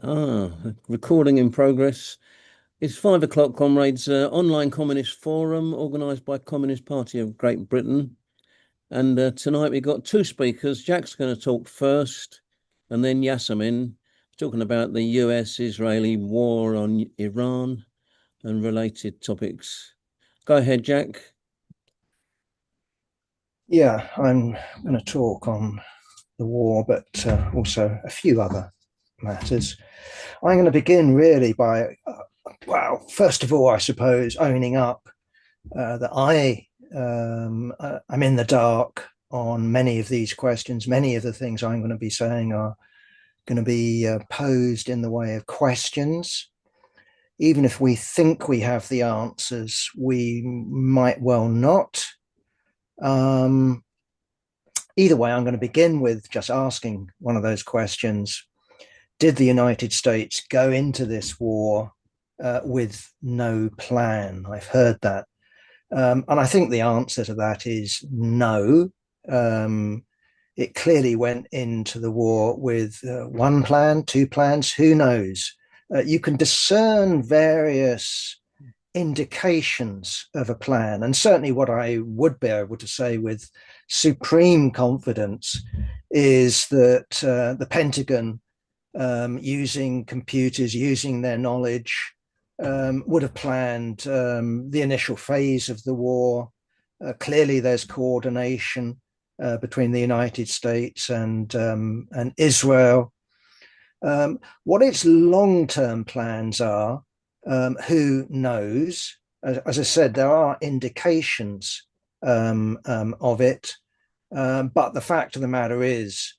Recording in progress. It's 5 o'clock, comrades. Online Communist Forum organised by Communist Party of Great Britain. And tonight we've got two speakers. Jack's going to talk first, and then Yassamine, talking about the US-Israeli war on Iran and related topics. Go ahead, Jack. Yeah, I'm going to talk on the war, but also a few other matters. I'm going to begin really by, well, first of all, I suppose, owning up that I'm in the dark on many of these questions. Many of the things I'm going to be saying are going to be posed in the way of questions. Even if we think we have the answers, we might well not. Um, Either way, I'm going to begin with just asking one of those questions. Did the United States go into this war with no plan? I've heard that. And I think the answer to that is no. It clearly went into the war with one plan, two plans, who knows? You can discern various indications of a plan. And certainly, what I would be able to say with supreme confidence is that the Pentagon, using computers, using their knowledge, would have planned the initial phase of the war. Clearly, there's coordination between the United States and Israel. What its long-term plans are, who knows? As I said, there are indications of it, but the fact of the matter is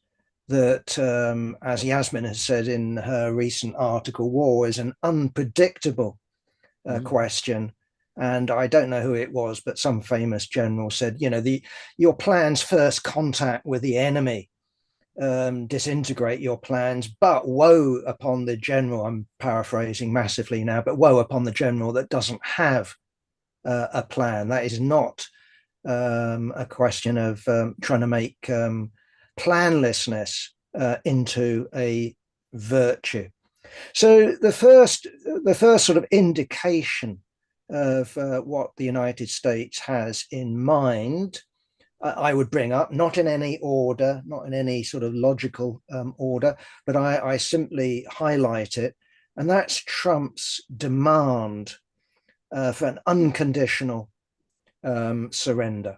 that, as Yasmin has said in her recent article, war is an unpredictable question. And I don't know who it was, but some famous general said, your plan's first contact with the enemy disintegrate your plans, but woe upon the general. I'm paraphrasing massively now, but woe upon the general that doesn't have a plan. That is not a question of trying to make planlessness into a virtue. So the first sort of indication of what the United States has in mind, I would bring up, not in any order, not in any sort of logical order, but I simply highlight it, and that's Trump's demand for an unconditional surrender.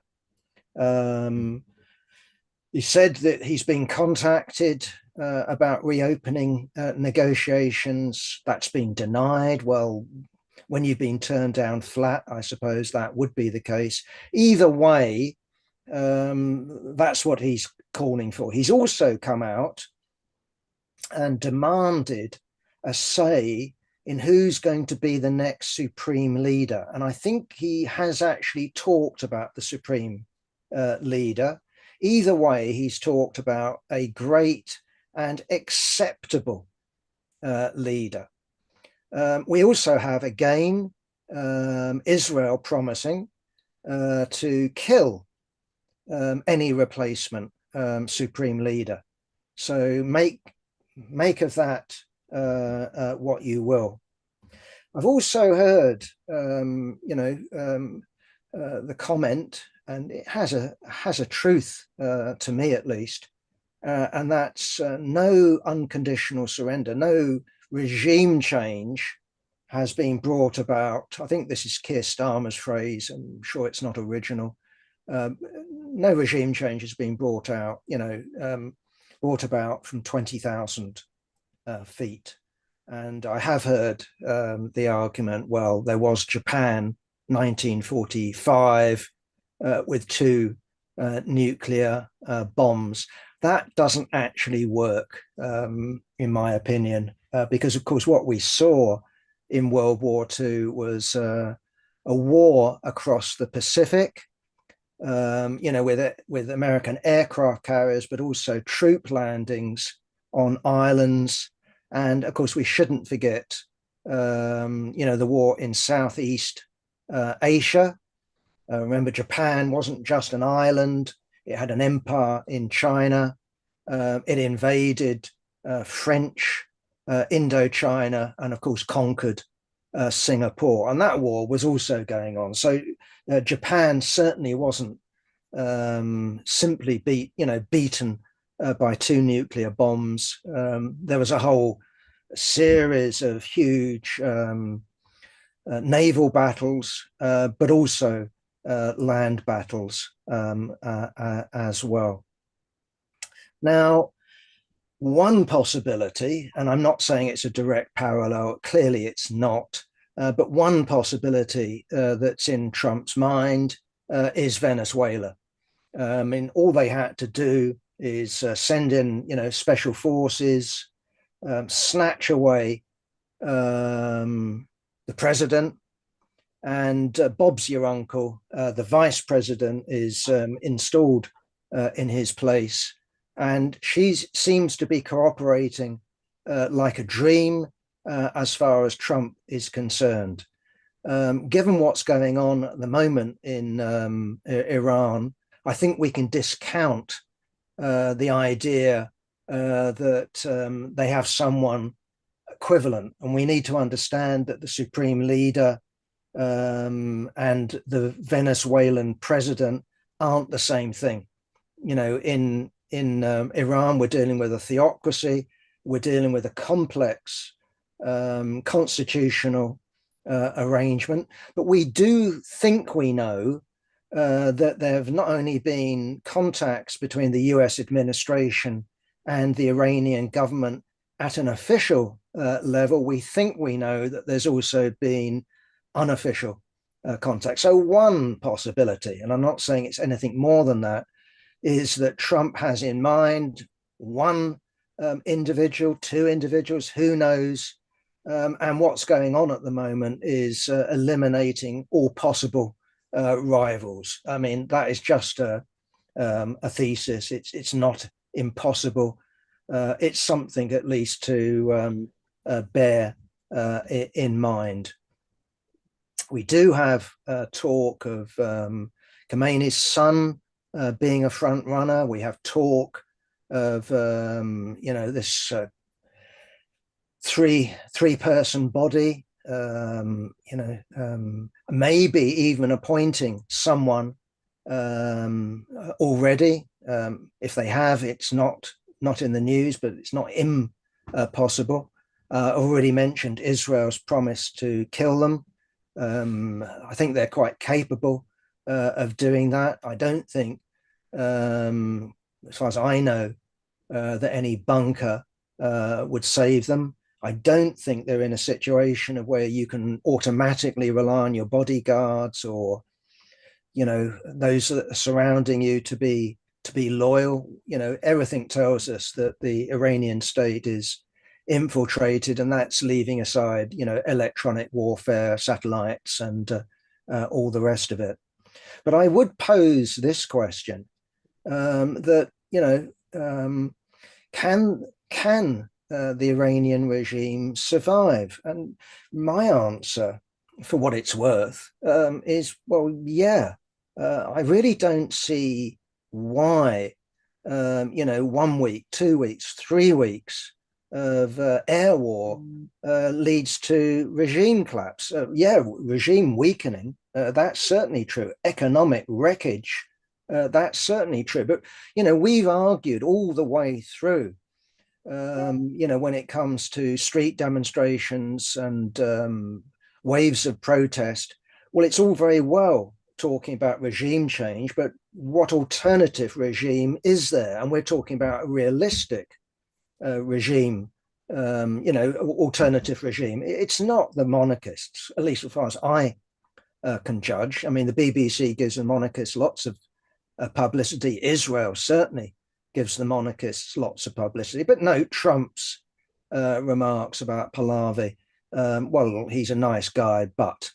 He said that he's been contacted about reopening negotiations. That's been denied. Well, when you've been turned down flat, I suppose that would be the case. Either way, that's what he's calling for. He's also come out and demanded a say in who's going to be the next supreme leader. And I think he has actually talked about the supreme leader. Either way, he's talked about a great and acceptable leader. We also have, again, Israel promising to kill any replacement supreme leader. So make of that what you will. I've also heard, the comment, and it has a truth to me at least, and that's no unconditional surrender, no regime change has been brought about. I think this is Keir Starmer's phrase. I'm sure it's not original. No regime change has been brought about from 20,000 feet. And I have heard the argument, well, there was Japan 1945 with two nuclear bombs. That doesn't actually work, in my opinion, because, of course, what we saw in World War II was a war across the Pacific, with American aircraft carriers, but also troop landings on islands. And of course, we shouldn't forget, the war in Southeast Asia. Remember, Japan wasn't just an island, it had an empire in China. It invaded French Indochina, and of course conquered Singapore. And that war was also going on. So Japan certainly wasn't simply beaten by two nuclear bombs. There was a whole series of huge naval battles, but also land battles as well. Now, one possibility, and I'm not saying it's a direct parallel, clearly it's not, but one possibility that's in Trump's mind is Venezuela. I mean, all they had to do is send in, special forces, snatch away the president, and Bob's your uncle. The vice president is installed in his place, and she seems to be cooperating like a dream as far as Trump is concerned. Given what's going on at the moment in Iran, I think we can discount the idea that they have someone equivalent. And we need to understand that the supreme leader and the Venezuelan president aren't the same thing. In Iran, we're dealing with a theocracy. We're dealing with a complex constitutional arrangement. But we do think we know that there have not only been contacts between the US administration and the Iranian government at an official level, we think we know that there's also been unofficial contact. So one possibility, and I'm not saying it's anything more than that, is that Trump has in mind one individual, two individuals, who knows, and what's going on at the moment is eliminating all possible rivals. I mean, that is just a thesis. It's not impossible. It's something at least to bear in mind. We do have talk of Khomeini's son being a front runner. We have talk of this three-person body. Maybe even appointing someone already. If they have, it's not in the news, but it's not impossible. Already mentioned Israel's promise to kill them. I think they're quite capable of doing that. I don't think, as far as I know, that any bunker would save them. I don't think they're in a situation of where you can automatically rely on your bodyguards or, those that are surrounding you to be loyal. Everything tells us that the Iranian state is infiltrated, and that's leaving aside, electronic warfare, satellites, and all the rest of it. But I would pose this question: that can the Iranian regime survive? And my answer, for what it's worth, is, well, yeah. I really don't see why 1 week, 2 weeks, 3 weeks of air war leads to regime collapse. Regime weakening, that's certainly true. Economic wreckage, that's certainly true. But we've argued all the way through, when it comes to street demonstrations and waves of protest, well, it's all very well talking about regime change, but what alternative regime is there? And we're talking about a realistic regime, alternative regime. It's not the monarchists, at least as far as I can judge. I mean, the BBC gives the monarchists lots of publicity. Israel certainly gives the monarchists lots of publicity. But note Trump's remarks about Pahlavi. Well, he's a nice guy, but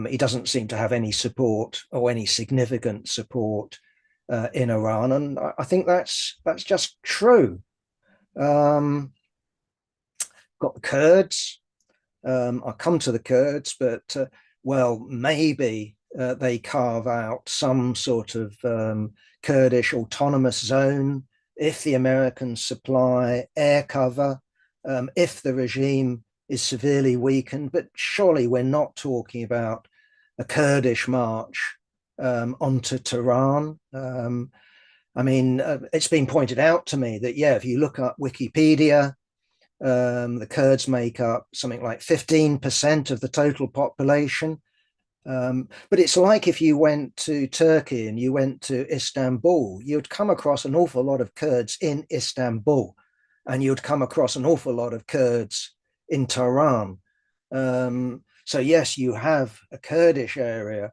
he doesn't seem to have any support or any significant support in Iran. And I think that's just true. Got the Kurds. I'll come to the Kurds, but maybe they carve out some sort of Kurdish autonomous zone if the Americans supply air cover if the regime is severely weakened. But surely we're not talking about a Kurdish march onto Tehran. I mean, it's been pointed out to me that, yeah, if you look up Wikipedia, the Kurds make up something like 15% of the total population. But it's like if you went to Turkey and you went to Istanbul, you'd come across an awful lot of Kurds in Istanbul, and you'd come across an awful lot of Kurds in Tehran. So yes, you have a Kurdish area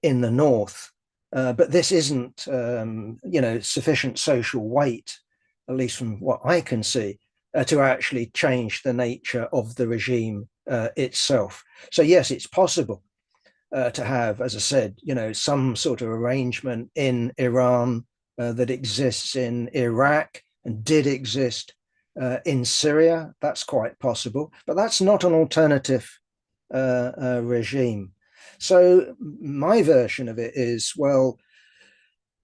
in the north, but this isn't, sufficient social weight, at least from what I can see, to actually change the nature of the regime itself. So yes, it's possible to have, as I said, some sort of arrangement in Iran that exists in Iraq and did exist in Syria. That's quite possible, but that's not an alternative regime. So my version of it is, well,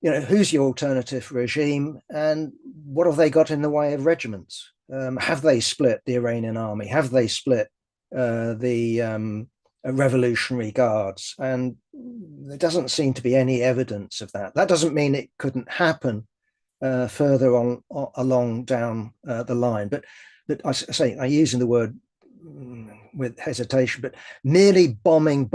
who's the alternative regime and what have they got in the way of regiments? Have they split the Iranian army? Have they split the Revolutionary Guards? And there doesn't seem to be any evidence of that. That doesn't mean it couldn't happen further on along down the line. But I say, I'm using the word with hesitation, but merely bombing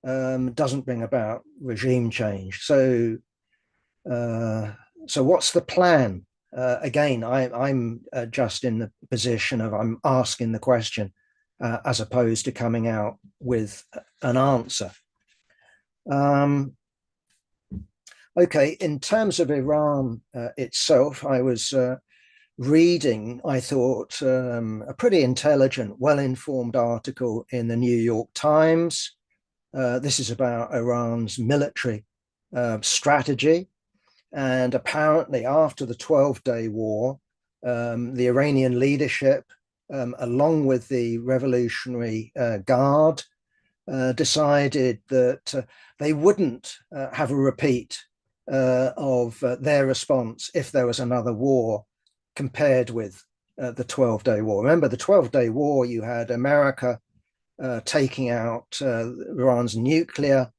doesn't bring about regime change. So what's the plan? Again, I'm just in the position of I'm asking the question as opposed to coming out with an answer. Okay, in terms of Iran itself, I was reading, I thought, a pretty intelligent, well-informed article in the New York Times. This is about Iran's military strategy. And apparently after the 12-day war, the Iranian leadership, along with the Revolutionary Guard, decided that they wouldn't have a repeat of their response if there was another war compared with the 12-day war. Remember, the 12-day war, you had America taking out Iran's nuclear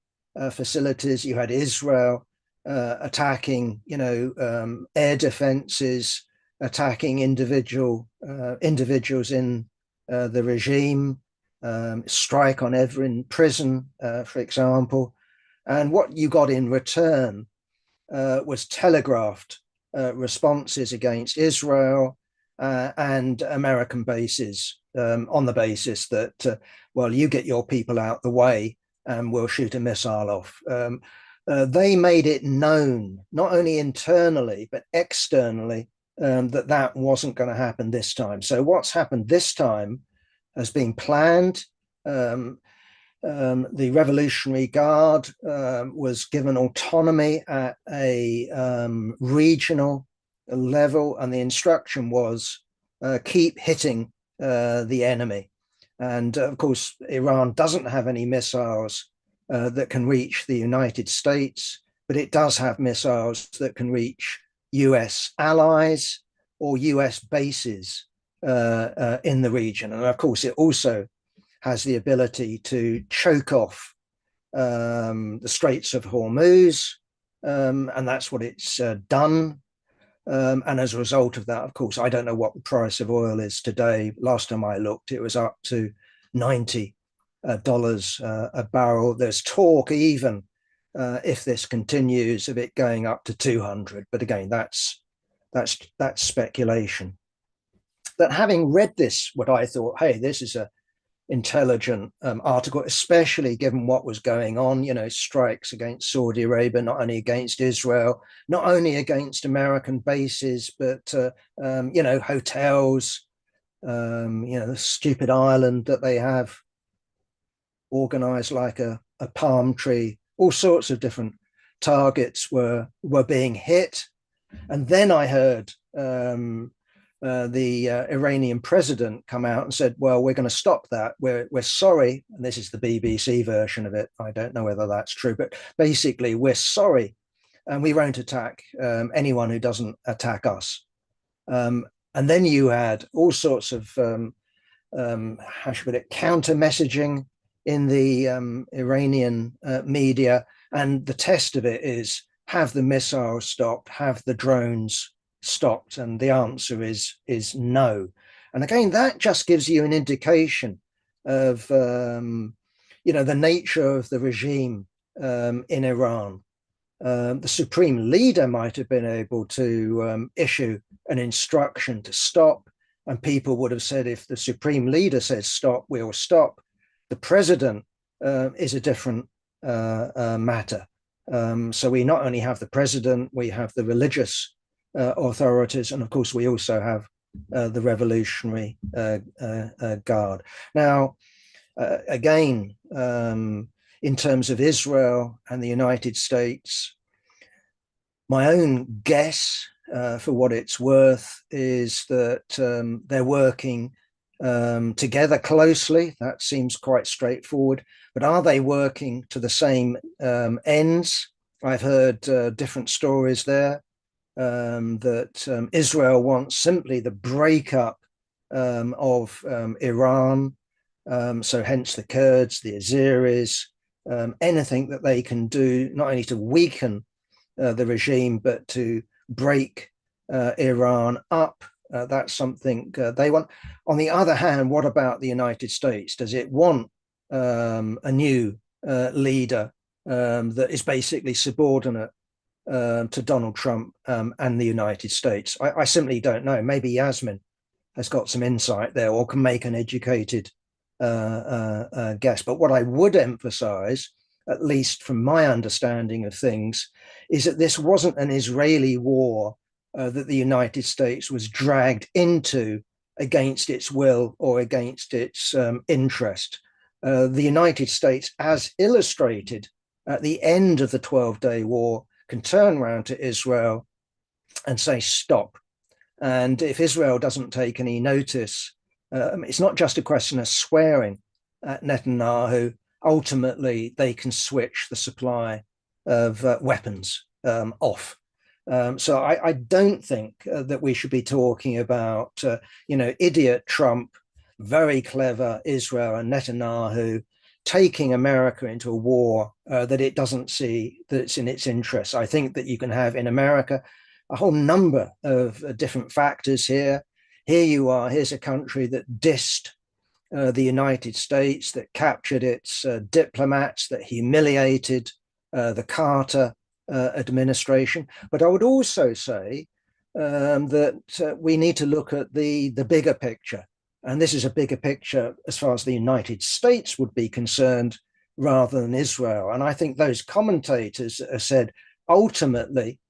facilities. You had Israel attacking, air defenses, attacking individuals in the regime, strike on Evrin prison, for example. And what you got in return was telegraphed responses against Israel and American bases on the basis that, well, you get your people out the way and we'll shoot a missile off. They made it known, not only internally, but externally, that wasn't going to happen this time. So what's happened this time has been planned. The Revolutionary Guard was given autonomy at a regional level, and the instruction was keep hitting the enemy. And of course, Iran doesn't have any missiles that can reach the United States, but it does have missiles that can reach US allies or US bases in the region. And of course, it also has the ability to choke off the Straits of Hormuz, and that's what it's done. And as a result of that, of course, I don't know what the price of oil is today. Last time I looked, it was up to $90 a barrel. There's talk even, if this continues, of it going up to 200. But again, that's speculation. But having read this, what I thought, hey, this is a intelligent article, especially given what was going on, strikes against Saudi Arabia, not only against Israel, not only against American bases, but, hotels, the stupid island that they have organized like a palm tree. All sorts of different targets were being hit. And then I heard the Iranian president come out and said, well, we're going to stop that. We're sorry. And this is the BBC version of it. I don't know whether that's true, but basically we're sorry and we won't attack anyone who doesn't attack us. And And then you had all sorts of how should we put it, counter messaging in the Iranian media. And the test of it is, have the missiles stopped, have the drones stopped? And the answer is no. And again, that just gives you an indication of the nature of the regime in Iran. The supreme leader might have been able to issue an instruction to stop, and people would have said, if the supreme leader says stop, we'll stop. The president is a different matter. So we not only have the president, we have the religious authorities, and of course we also have the Revolutionary Guard. Now, again, in terms of Israel and the United States, my own guess, for what it's worth, is that they're working together closely. That seems quite straightforward. But are they working to the same ends? I've heard different stories there, that Israel wants simply the breakup of Iran. So hence the Kurds, the Azeris, anything that they can do, not only to weaken the regime, but to break Iran up. That's something they want. On the other hand, what about the United States? Does it want a new leader that is basically subordinate to Donald Trump and the United States? I simply don't know. Maybe Yasmin has got some insight there, or can make an educated guess. But what I would emphasize, at least from my understanding of things, is that this wasn't an Israeli war that the United States was dragged into against its will or against its interest. The United States, as illustrated at the end of the 12-day war, can turn around to Israel and say, stop. And if Israel doesn't take any notice, it's not just a question of swearing at Netanyahu. Ultimately, they can switch the supply of weapons off. So I don't think that we should be talking about, idiot Trump, very clever Israel and Netanyahu taking America into a war that it doesn't see that it's in its interests. I think that you can have in America a whole number of different factors here. Here you are, here's a country that dissed the United States, that captured its diplomats, that humiliated the Carter administration. But I would also say that we need to look at the bigger picture. And this is a bigger picture as far as the United States would be concerned, rather than Israel. And I think those commentators have said, ultimately,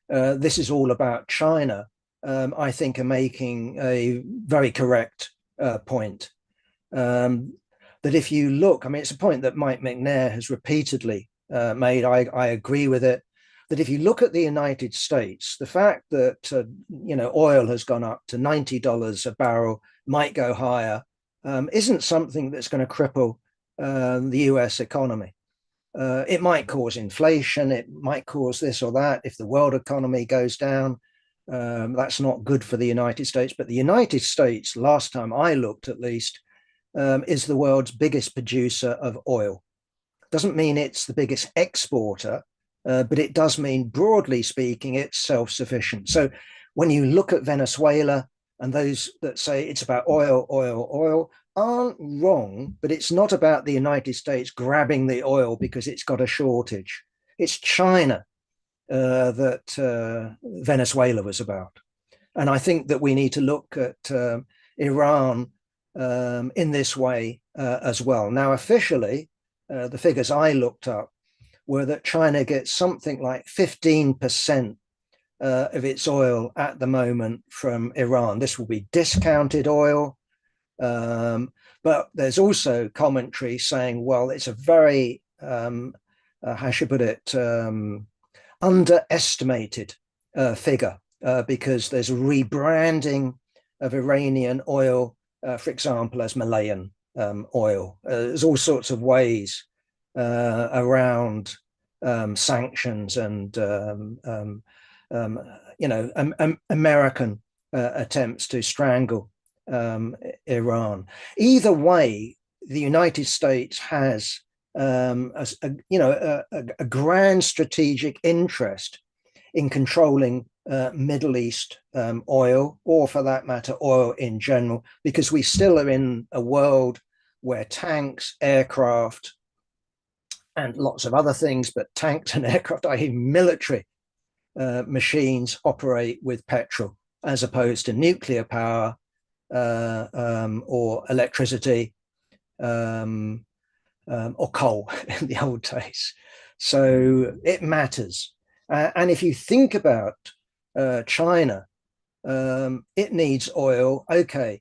this is all about China, I think are making a very correct point. That if you look, I mean, it's a point that Mike McNair has repeatedly made. I agree with it. That if you look at the United States, the fact that oil has gone up to $90 a barrel, might go higher, isn't something that's going to cripple the US economy. It might cause inflation, it might cause this or that. If the world economy goes down, that's not good for the United States. But the United States, last time I looked at least, is the world's biggest producer of oil. Doesn't mean it's the biggest exporter, but it does mean, broadly speaking, it's self-sufficient. So when you look at Venezuela, and those that say it's about oil, oil, oil, aren't wrong, but it's not about the United States grabbing the oil because it's got a shortage. It's China that Venezuela was about. And I think that we need to look at Iran in this way as well. Now, officially, the figures I looked up were that China gets something like 15% of its oil at the moment from Iran. This will be discounted oil. But there's also commentary saying, well, it's a very, how should I put it, underestimated figure because there's a rebranding of Iranian oil, for example, as Malayan oil. There's all sorts of ways around sanctions and American attempts to strangle Iran. Either way, the United States has a grand strategic interest in controlling Middle East oil, or for that matter, oil in general, because we still are in a world where tanks, aircraft, and lots of other things, but tanks and aircraft, i.e. military machines, operate with petrol as opposed to nuclear power or electricity or coal in the old days. So it matters. And if you think about China, it needs oil. Okay.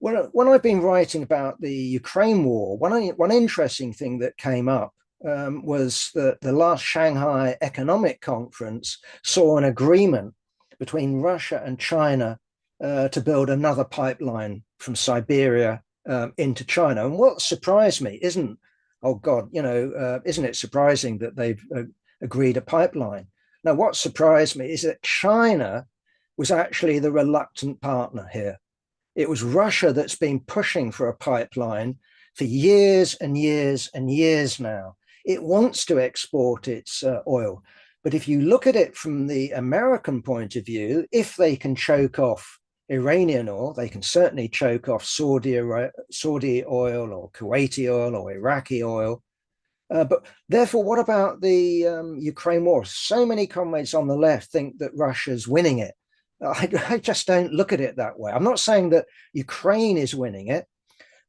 When I've been writing about the Ukraine war, one interesting thing that came up was that the last Shanghai Economic Conference saw an agreement between Russia and China to build another pipeline from Siberia into China. And what surprised me isn't, oh God, isn't it surprising that they've agreed a pipeline? Now, what surprised me is that China was actually the reluctant partner here. It was Russia that's been pushing for a pipeline for years and years and years now. It wants to export its oil. But if you look at it from the American point of view, if they can choke off Iranian oil, they can certainly choke off Saudi oil or Kuwaiti oil or Iraqi oil. But therefore, what about the Ukraine war? So many comrades on the left think that Russia's winning it. I just don't look at it that way. I'm not saying that Ukraine is winning it,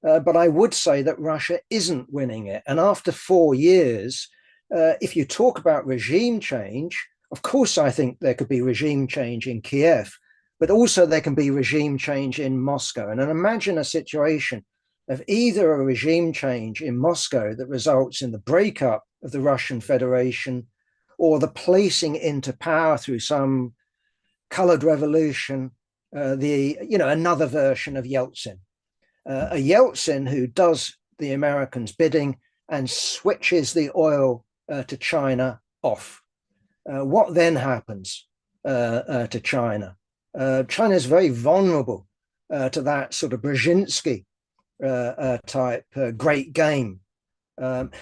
but I would say that Russia isn't winning it. And after 4 years, if you talk about regime change, of course, I think there could be regime change in Kiev, but also there can be regime change in Moscow. And then imagine a situation of either a regime change in Moscow that results in the breakup of the Russian Federation, or the placing into power through some colored revolution, another version of Yeltsin, a Yeltsin who does the Americans' bidding and switches the oil to China off. What then happens to China? China is very vulnerable to that sort of Brzezinski type great game.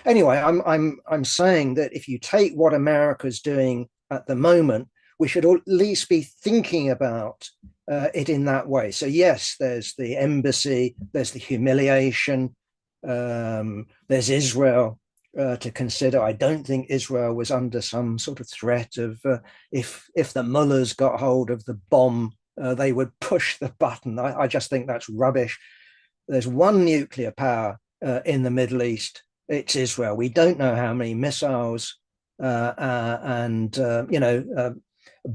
Anyway, I'm saying that if you take what America's doing at the moment, we should at least be thinking about it in that way. So yes, there's the embassy, there's the humiliation, there's Israel to consider. I don't think Israel was under some sort of threat of if the mullahs got hold of the bomb, they would push the button. I just think that's rubbish. There's one nuclear power in the Middle East. It's Israel. We don't know how many missiles and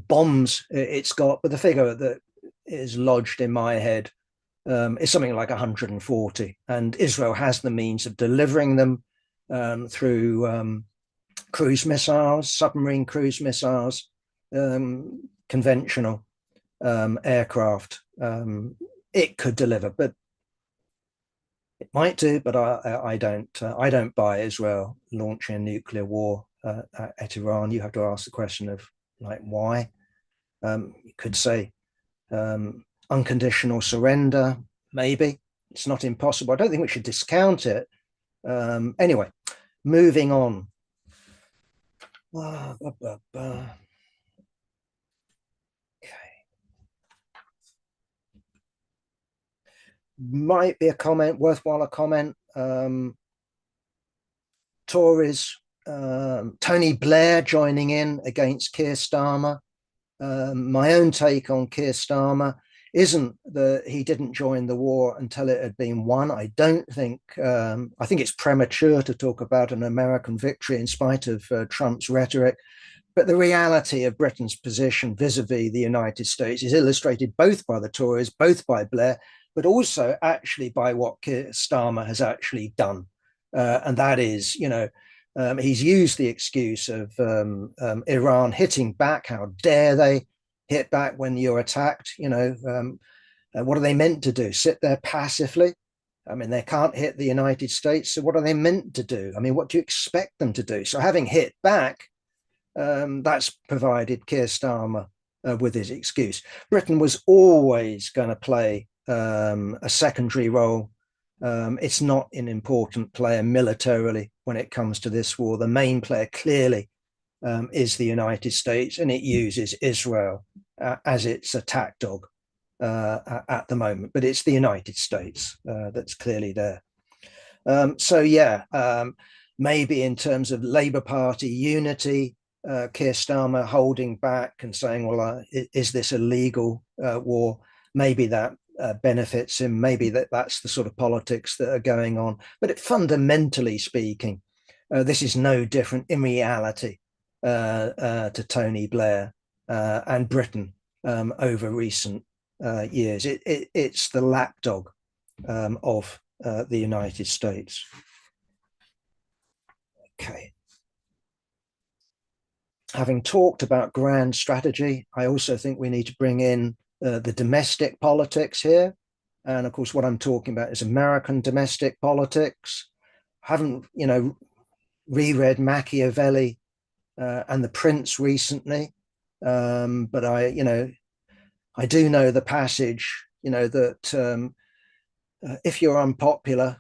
bombs it's got, but the figure that is lodged in my head is something like 140, and Israel has the means of delivering them through cruise missiles, submarine cruise missiles, conventional aircraft. It could deliver, but it might do. But I don't buy Israel launching a nuclear war at Iran. You have to ask the question of, like, why? You could say unconditional surrender, maybe. It's not impossible. I don't think we should discount it. Anyway, moving on. Okay. Might be a comment, worthwhile a comment. Tories, Tony Blair joining in against Keir Starmer. My own take on Keir Starmer isn't that he didn't join the war until it had been won. I don't think, I think it's premature to talk about an American victory in spite of Trump's rhetoric. But the reality of Britain's position vis-a-vis the United States is illustrated both by the Tories, both by Blair, but also actually by what Keir Starmer has actually done. And that is, he's used the excuse of Iran hitting back. How dare they hit back when you're attacked? What are they meant to do? Sit there passively? I mean, they can't hit the United States. So what are they meant to do? I mean, what do you expect them to do? So having hit back, that's provided Keir Starmer with his excuse. Britain was always going to play a secondary role. It's not an important player militarily when it comes to this war. The main player clearly is the United States, and it uses Israel as its attack dog at the moment. But it's the United States that's clearly there. Maybe in terms of Labour Party unity, Keir Starmer holding back and saying, well, is this a legal war? Maybe that benefits him. Maybe that's the sort of politics that are going on. But fundamentally speaking, this is no different in reality to Tony Blair and Britain over recent years. It's the lapdog of the United States. Okay. Having talked about grand strategy, I also think we need to bring in the domestic politics here. And of course, what I'm talking about is American domestic politics. I haven't, reread Machiavelli and The Prince recently, but I do know the passage, that if you're unpopular,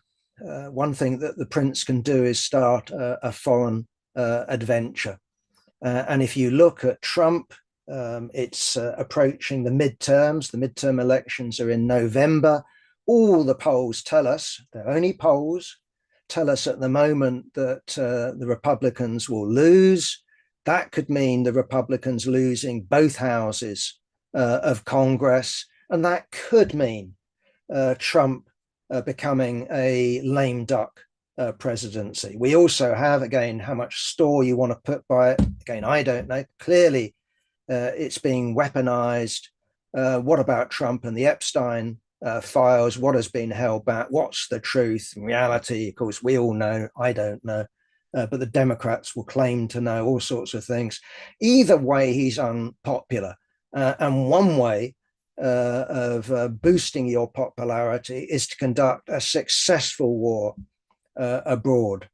one thing that the prince can do is start a foreign adventure. And if you look at Trump, it's approaching the midterms. The midterm elections are in November. All the polls tell us, they're only polls, tell us at the moment that the Republicans will lose. That could mean the Republicans losing both houses of Congress. And that could mean Trump becoming a lame duck presidency. We also have, again, how much store you want to put by it. Again, I don't know. Clearly, it's being weaponized. What about Trump and the Epstein files? What has been held back? What's the truth? In reality, of course, we all know. I don't know. But the Democrats will claim to know all sorts of things. Either way, he's unpopular. And one way of boosting your popularity is to conduct a successful war abroad.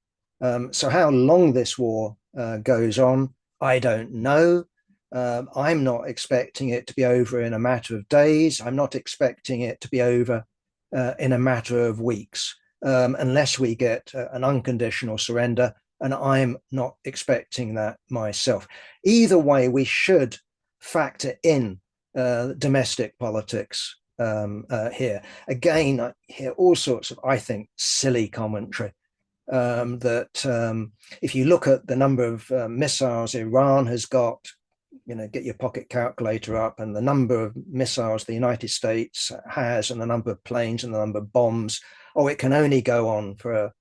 So how long this war goes on, I don't know. I'm not expecting it to be over in a matter of days. I'm not expecting it to be over in a matter of weeks, unless we get an unconditional surrender. And I'm not expecting that myself. Either way, we should factor in domestic politics here. Again, I hear all sorts of, I think, silly commentary that if you look at the number of missiles Iran has got, get your pocket calculator up, and the number of missiles the United States has, and the number of planes and the number of bombs, it can only go on for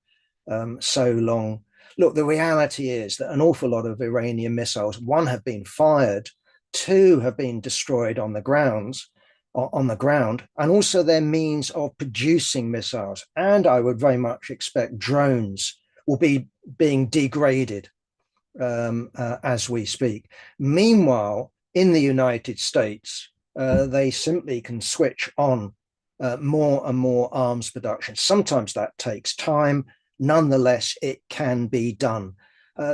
so long. Look, the reality is that an awful lot of Iranian missiles, one, have been fired, two, have been destroyed on the ground, and also their means of producing missiles. And I would very much expect drones will be being degraded as we speak. Meanwhile, in the United States, they simply can switch on more and more arms production. Sometimes that takes time. Nonetheless, it can be done.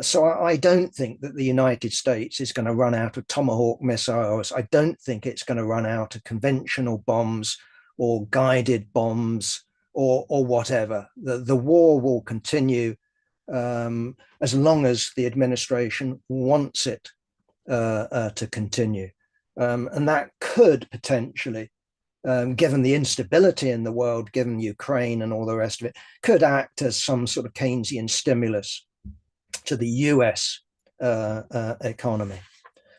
So I don't think that the United States is going to run out of Tomahawk missiles. I don't think it's going to run out of conventional bombs or guided bombs or whatever. The war will continue as long as the administration wants it to continue. And that could potentially, given the instability in the world, given Ukraine and all the rest of it, could act as some sort of Keynesian stimulus to the US economy.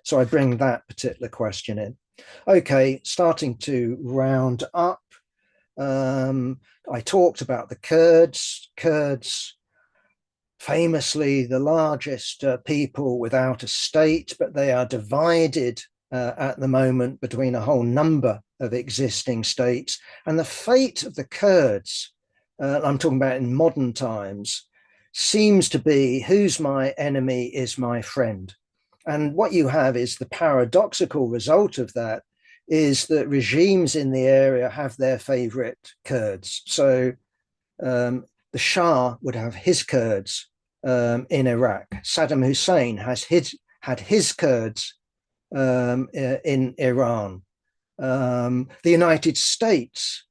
So I bring that particular question in. Okay, starting to round up. I talked about the Kurds. Kurds, famously the largest people without a state, but they are divided at the moment between a whole number of existing states. And the fate of the Kurds, I'm talking about in modern times, seems to be who's my enemy is my friend. And what you have is the paradoxical result of that is that regimes in the area have their favorite Kurds. So the Shah would have his Kurds in Iraq. Saddam Hussein had his Kurds in Iran. The United States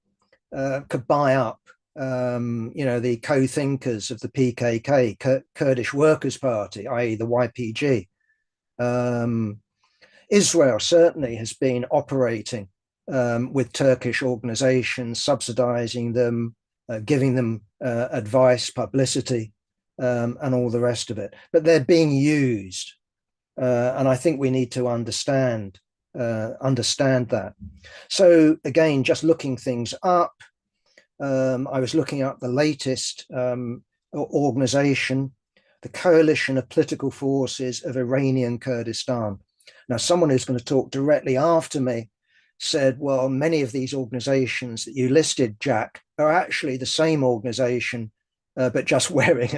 could buy up, the co-thinkers of the PKK, Kurdish Workers' Party, i.e. the YPG. Israel certainly has been operating with Turkish organizations, subsidizing them, giving them advice, publicity, and all the rest of it. But they're being used. And I think we need to understand that. So again, just looking things up, I was looking up the latest organization, the Coalition of Political Forces of Iranian Kurdistan. Now, someone who's going to talk directly after me said, well, many of these organizations that you listed, Jack, are actually the same organization, but just wearing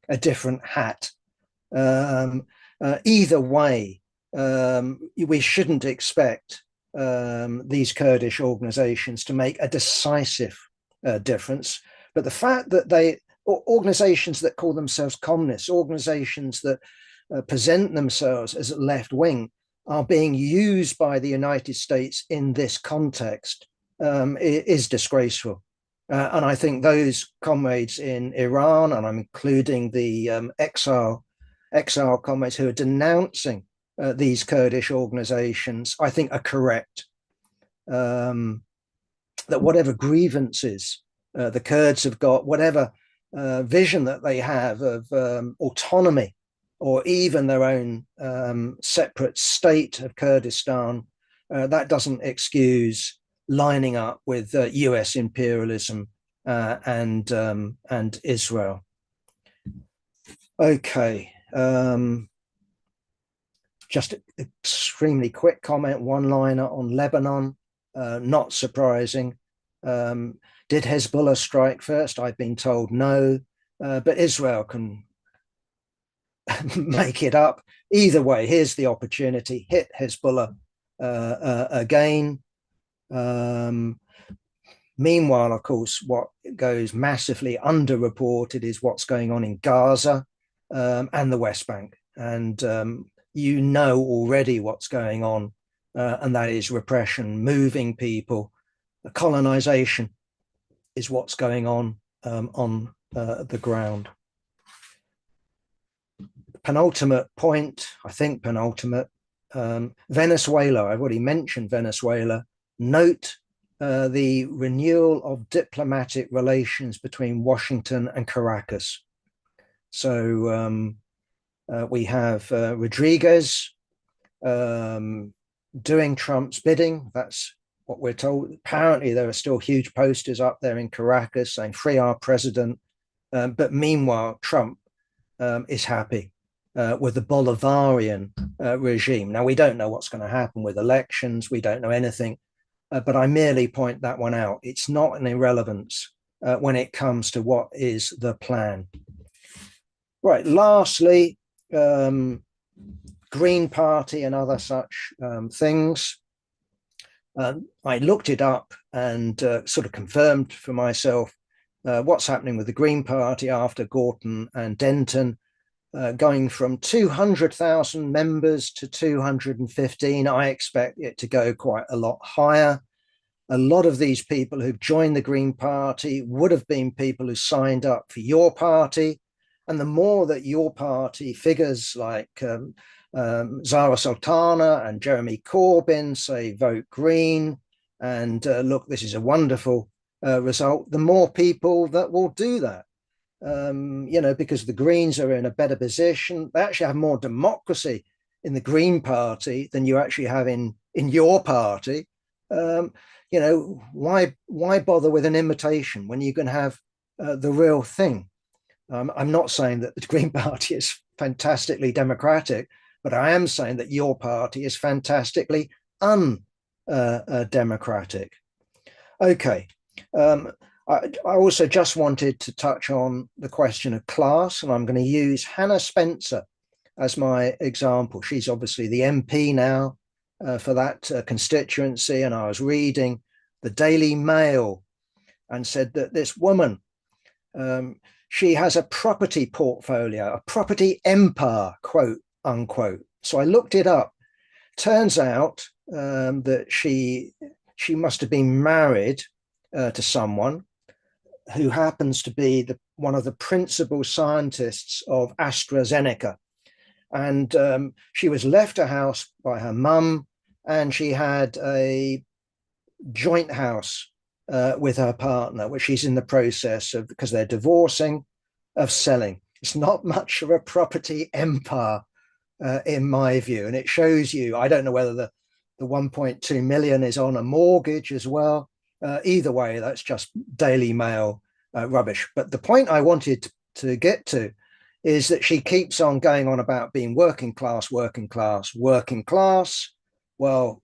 a different hat. Either way, we shouldn't expect these Kurdish organizations to make a decisive difference. But the fact that organizations that call themselves communists, organizations that present themselves as left-wing, are being used by the United States in this context is disgraceful. And I think those comrades in Iran, and I'm including the exile comrades who are denouncing these Kurdish organizations, I think are correct. That whatever grievances the Kurds have got, whatever vision that they have of autonomy, or even their own separate state of Kurdistan, that doesn't excuse lining up with US imperialism and Israel. Okay. Just an extremely quick comment, one-liner on Lebanon. Not surprising. Did Hezbollah strike first? I've been told no, but Israel can make it up. Either way, here's the opportunity. Hit Hezbollah again. Meanwhile, of course, what goes massively underreported is what's going on in Gaza and the West Bank. And you know already what's going on, and that is repression, moving people. Colonization is what's going on the ground. Penultimate point, I think penultimate, Venezuela. I've already mentioned Venezuela. Note the renewal of diplomatic relations between Washington and Caracas. So we have Rodriguez doing Trump's bidding. That's what we're told. Apparently, there are still huge posters up there in Caracas saying "Free our president." But meanwhile, Trump is happy with the Bolivarian regime. Now, we don't know what's going to happen with elections. We don't know anything. But I merely point that one out. It's not an irrelevance when it comes to what is the plan. Right. Lastly, Green Party and other such things. I looked it up and sort of confirmed for myself what's happening with the Green Party after Gorton and Denton, going from 200,000 members to 215. I expect it to go quite a lot higher. A lot of these people who've joined the Green Party would have been people who signed up for your party. And the more that your party figures like Zara Sultana and Jeremy Corbyn say vote Green, and look, this is a wonderful result, the more people that will do that. Because the Greens are in a better position. They actually have more democracy in the Green Party than you actually have in your party. Why bother with an imitation when you can have the real thing? I'm not saying that the Green Party is fantastically democratic, but I am saying that your party is fantastically undemocratic. Okay. I also just wanted to touch on the question of class, and I'm going to use Hannah Spencer as my example. She's obviously the MP now for that constituency, and I was reading the Daily Mail and said that this woman, she has a property portfolio, a property empire, quote unquote. So I looked it up. turns out that she must have been married to someone who happens to be one of the principal scientists of AstraZeneca. And she was left a house by her mum, and she had a joint house with her partner, which she's in the process of, because they're divorcing, of selling. It's not much of a property empire, in my view. And it shows you, I don't know whether the 1.2 million is on a mortgage as well. Either way, that's just Daily Mail rubbish. But the point I wanted to get to is that she keeps on going on about being working class, working class, working class. Well,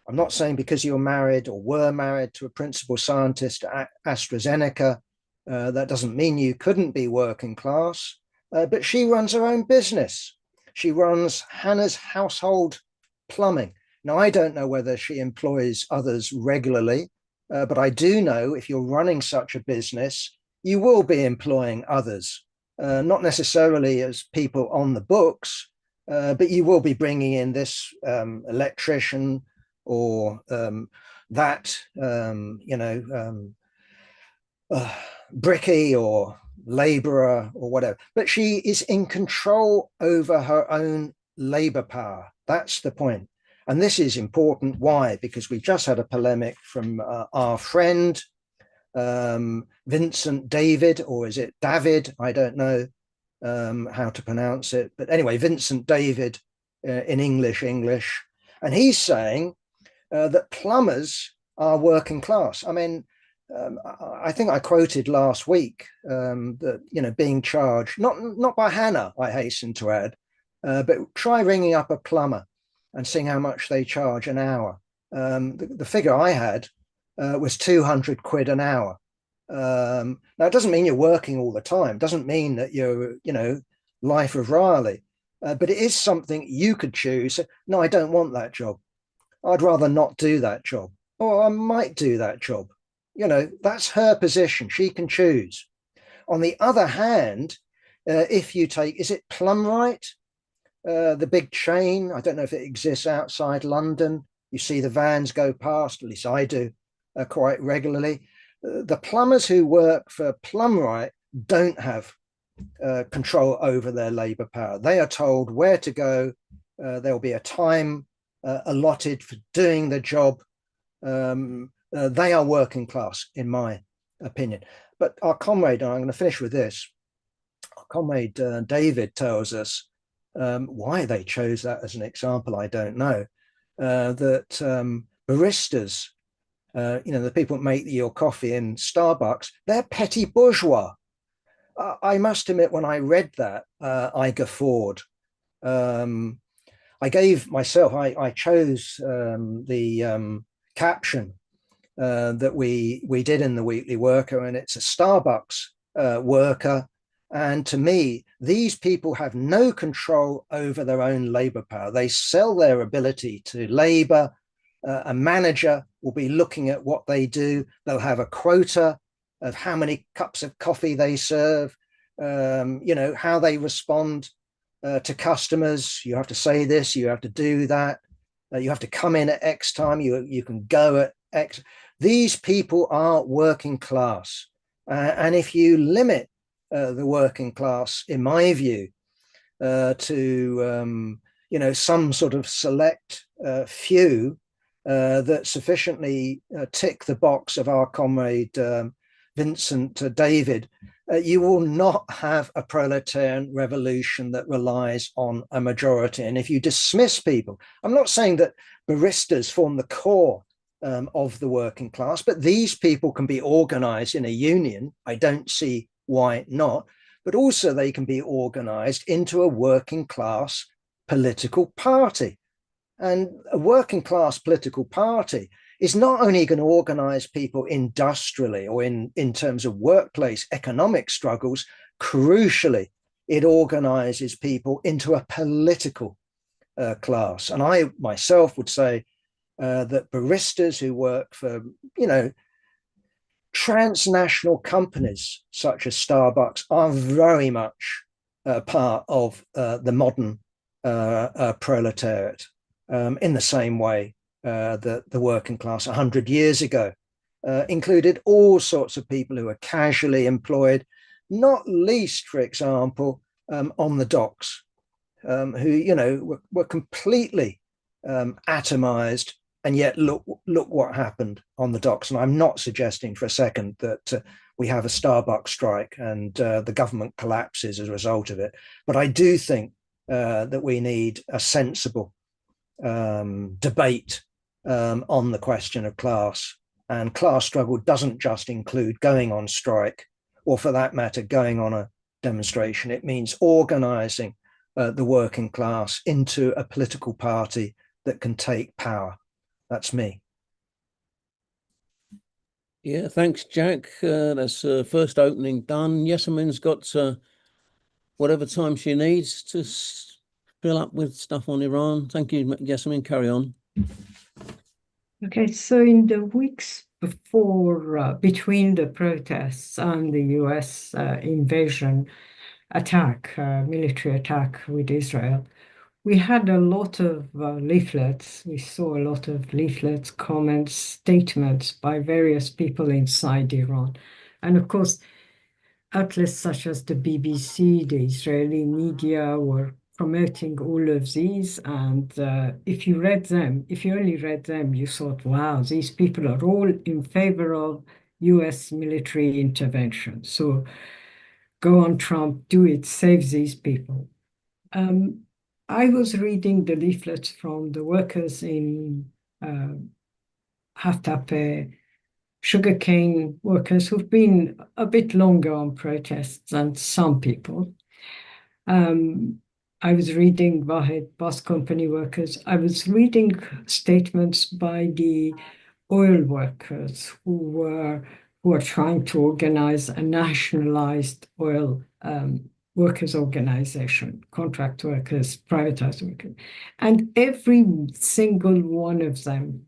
I'm not saying because you're married or were married to a principal scientist at AstraZeneca, that doesn't mean you couldn't be working class. But she runs her own business. She runs Hannah's Household Plumbing. Now, I don't know whether she employs others regularly, but I do know if you're running such a business, you will be employing others, not necessarily as people on the books, but you will be bringing in this electrician or that, bricky or laborer or whatever. But she is in control over her own labor power. That's the point. And this is important. Why? Because we just had a polemic from our friend, Vincent David, or is it David? I don't know how to pronounce it. But anyway, Vincent David in English. And he's saying that plumbers are working class. I mean, I think I quoted last week that, being charged, not by Hannah, I hasten to add, but try ringing up a plumber and seeing how much they charge an hour. The figure I had was 200 quid an hour. Now, it doesn't mean you're working all the time. It doesn't mean that you're, life of Riley, but it is something you could choose. No, I don't want that job. I'd rather not do that job. Or I might do that job. That's her position. She can choose. On the other hand, if you take, is it Plumright? The big chain, I don't know if it exists outside London. You see the vans go past, at least I do quite regularly. The plumbers who work for Plumright don't have control over their labor power. They are told where to go. There'll be a time allotted for doing the job. They are working class, in my opinion. But our comrade, and I'm going to finish with this, our comrade David tells us why they chose that as an example, I don't know, that baristas, the people that make your coffee in Starbucks, they're petty bourgeois. I must admit, when I read that, I guffawed. I gave myself, I chose the caption that we did in the Weekly Worker, and it's a Starbucks worker. And to me, these people have no control over their own labor power. They sell their ability to labor. A manager will be looking at what they do. They'll have a quota of how many cups of coffee they serve, how they respond to customers. You have to say this, you have to do that. You have to come in at X time. You can go at X. These people are working class. And if you limit the working class, in my view, to some sort of select few that sufficiently tick the box of our comrade Vincent David, you will not have a proletarian revolution that relies on a majority. And if you dismiss people, I'm not saying that baristas form the core of the working class, but these people can be organized in a union. I don't see why not, but also they can be organized into a working class political party. And a working class political party is not only going to organize people industrially or in terms of workplace economic struggles, crucially, it organizes people into a political class. And I myself would say that baristas who work for, transnational companies such as Starbucks are very much part of the modern proletariat. in the same way that the working class 100 years ago included all sorts of people who were casually employed, not least, for example, on the docks, who were completely atomized. And yet, look what happened on the docks. And I'm not suggesting for a second that we have a Starbucks strike and the government collapses as a result of it. But I do think that we need a sensible debate on the question of class. And class struggle doesn't just include going on strike, or for that matter, going on a demonstration. It means organizing the working class into a political party that can take power. That's me. Yeah, thanks, Jack. That's first opening done. Yassamine's got whatever time she needs to fill up with stuff on Iran. Thank you, Yassamine. Carry on. Okay, so in the weeks before, between the protests and the US invasion attack, military attack with Israel, we had a lot of leaflets. We saw a lot of leaflets, comments, statements by various people inside Iran. And of course, outlets such as the BBC, the Israeli media were promoting all of these. And if you only read them, you thought, wow, these people are all in favor of US military intervention. So go on, Trump, do it, save these people. I was reading the leaflets from the workers in Haftape, sugarcane workers who've been a bit longer on protests than some people. I was reading Wahed bus company workers. I was reading statements by the oil workers who are trying to organize a nationalized oil workers organization, contract workers, privatized workers. And every single one of them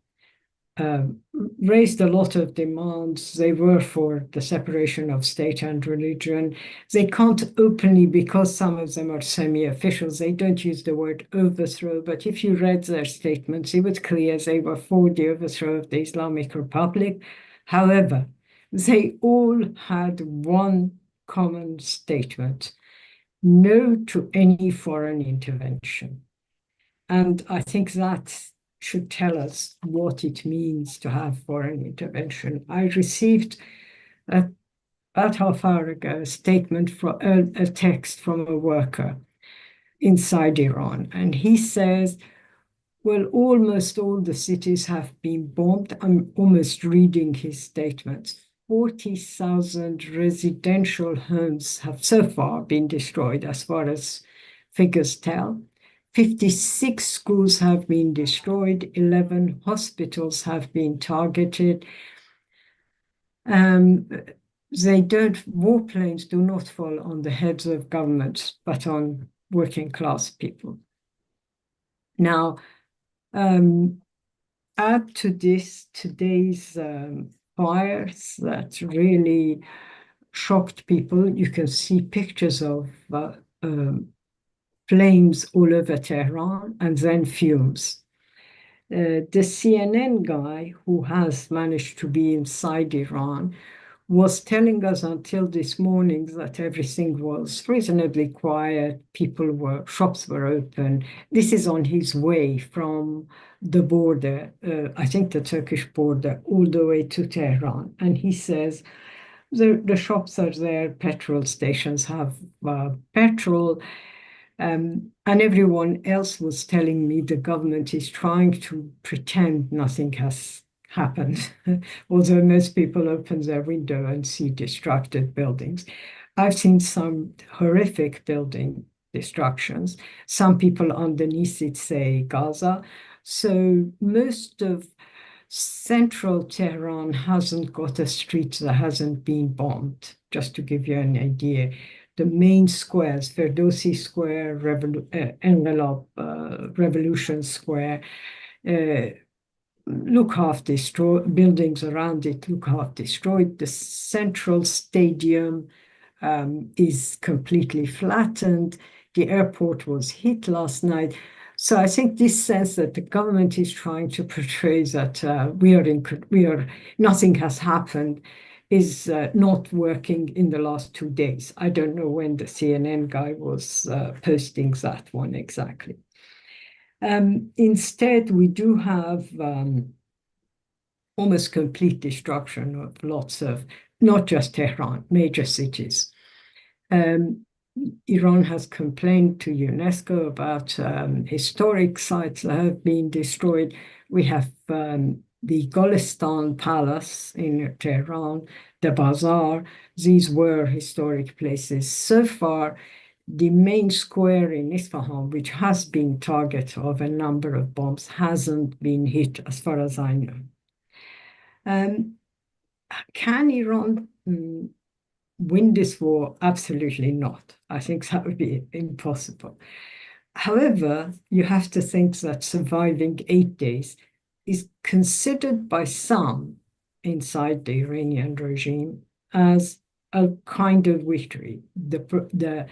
raised a lot of demands. They were for the separation of state and religion. They can't openly, because some of them are semi-officials, they don't use the word overthrow, but if you read their statements, it was clear they were for the overthrow of the Islamic Republic. However, they all had one common statement: no to any foreign intervention. And I think that should tell us what it means to have foreign intervention. I received about half hour ago a statement from a text from a worker inside Iran, and he says, well, almost all the cities have been bombed. I'm almost reading his statements. 40,000 residential homes have so far been destroyed, as far as figures tell. 56 schools have been destroyed. 11 hospitals have been targeted. Warplanes do not fall on the heads of governments, but on working class people. Now, add to this today's fires that really shocked people. You can see pictures of flames all over Tehran and then fumes. The CNN guy who has managed to be inside Iran was telling us until this morning that everything was reasonably quiet. Shops were open. This is on his way from the border, I think the Turkish border, all the way to Tehran. And he says the shops are there, petrol stations have petrol. And everyone else was telling me the government is trying to pretend nothing has happened, although most people open their window and see destructed buildings. I've seen some horrific building destructions. Some people underneath it say Gaza. So most of central Tehran hasn't got a street that hasn't been bombed, just to give you an idea. The main squares, Ferdowsi Square, Engelab, Revolution Square, look half destroyed, buildings around it look half destroyed. The central stadium is completely flattened. The airport was hit last night. So I think this sense that the government is trying to portray that nothing has happened is not working in the last 2 days. I don't know when the CNN guy was posting that one exactly. Instead, we do have almost complete destruction of lots of, not just Tehran, major cities. Iran has complained to UNESCO about historic sites that have been destroyed. We have the Golestan Palace in Tehran, the Bazaar. These were historic places. So far, the main square in Isfahan, which has been target of a number of bombs, hasn't been hit as far as I know. Can Iran win this war? Absolutely not. I think that would be impossible. However, you have to think that surviving 8 days is considered by some inside the Iranian regime as a kind of victory. The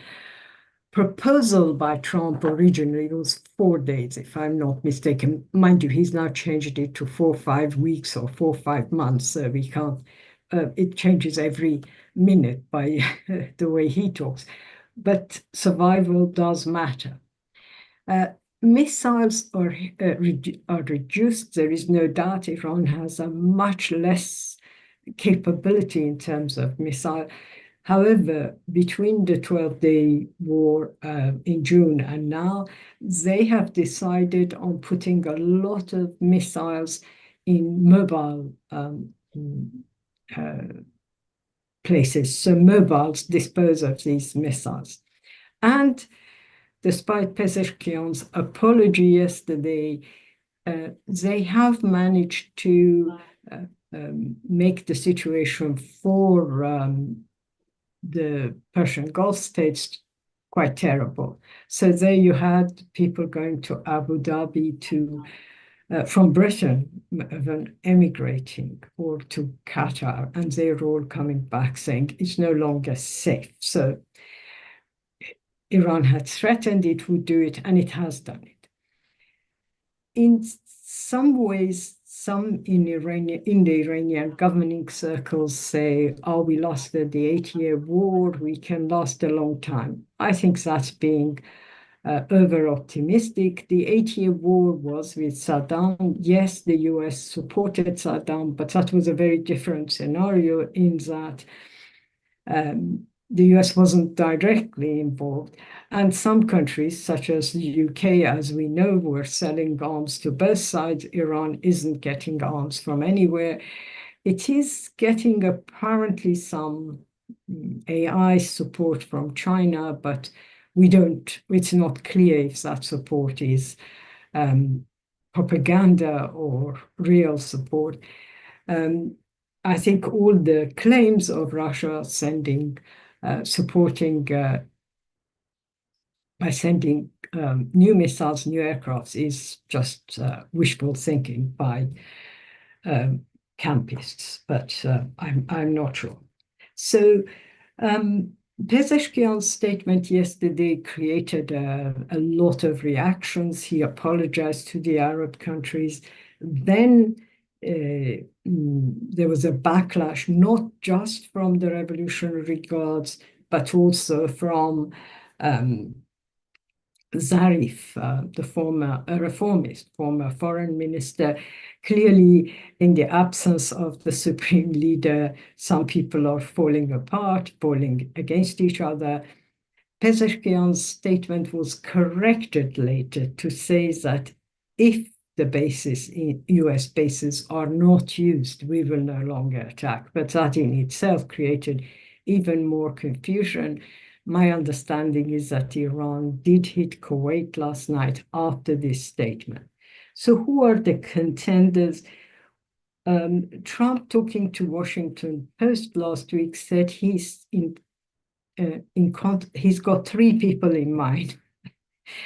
proposal by Trump originally was 4 days, if I'm not mistaken. Mind you, he's now changed it to 4 or 5 weeks or 4 or 5 months. So we can't, it changes every minute by the way he talks. But survival does matter. Missiles are reduced. There is no doubt Iran has a much less capability in terms of missile. However, between the 12-day war in June and now, they have decided on putting a lot of missiles in mobile places. So mobiles dispose of these missiles. And despite Pezeshkian's apology yesterday, they have managed to make the situation for the Persian Gulf states quite terrible. So there you had people going to Abu Dhabi from Britain, emigrating, or to Qatar, and they're all coming back saying it's no longer safe. So Iran had threatened it would do it, and it has done it. In some ways, some in the Iranian governing circles say, oh, we lost the 8-year war, we can last a long time. I think that's being over-optimistic. The 8-year war was with Saddam. Yes, the US supported Saddam, but that was a very different scenario in that the US wasn't directly involved. And some countries, such as the UK, as we know, were selling arms to both sides. Iran isn't getting arms from anywhere. It is getting apparently some AI support from China, but it's not clear if that support is propaganda or real support. I think all the claims of Russia supporting by sending new missiles, new aircrafts is just wishful thinking by campists, but I'm not sure. So Pezeshkian's statement yesterday created a lot of reactions. He apologized to the Arab countries. Then there was a backlash, not just from the Revolutionary Guards, but also from Zarif, the former reformist, former foreign minister. Clearly, in the absence of the supreme leader, some people are falling apart, falling against each other. Pezeshkian's statement was corrected later to say that if the US bases are not used, we will no longer attack. But that in itself created even more confusion. My understanding is that Iran did hit Kuwait last night after this statement. So who are the contenders? Trump, talking to Washington Post last week, said he's got 3 people in mind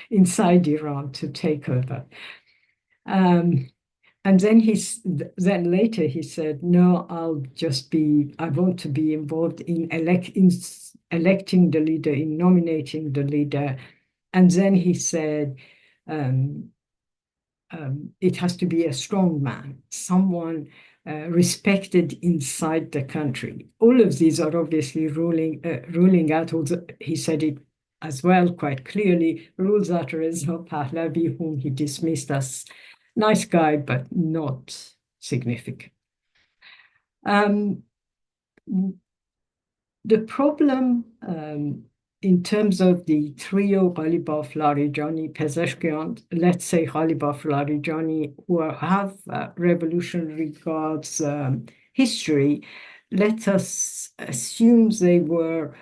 inside Iran to take over. And then later he said, no, I want to be involved in electing the leader, in nominating the leader. And then he said, it has to be a strong man, someone respected inside the country. All of these are obviously ruling out, although he said it as well quite clearly, rules out Reza Pahlavi, whom he dismissed as nice guy, but not significant. The problem in terms of the trio, Ghalibaf, Larijani, Pezeshkian, let's say Ghalibaf, Larijani, who have revolutionary guards history, let us assume they were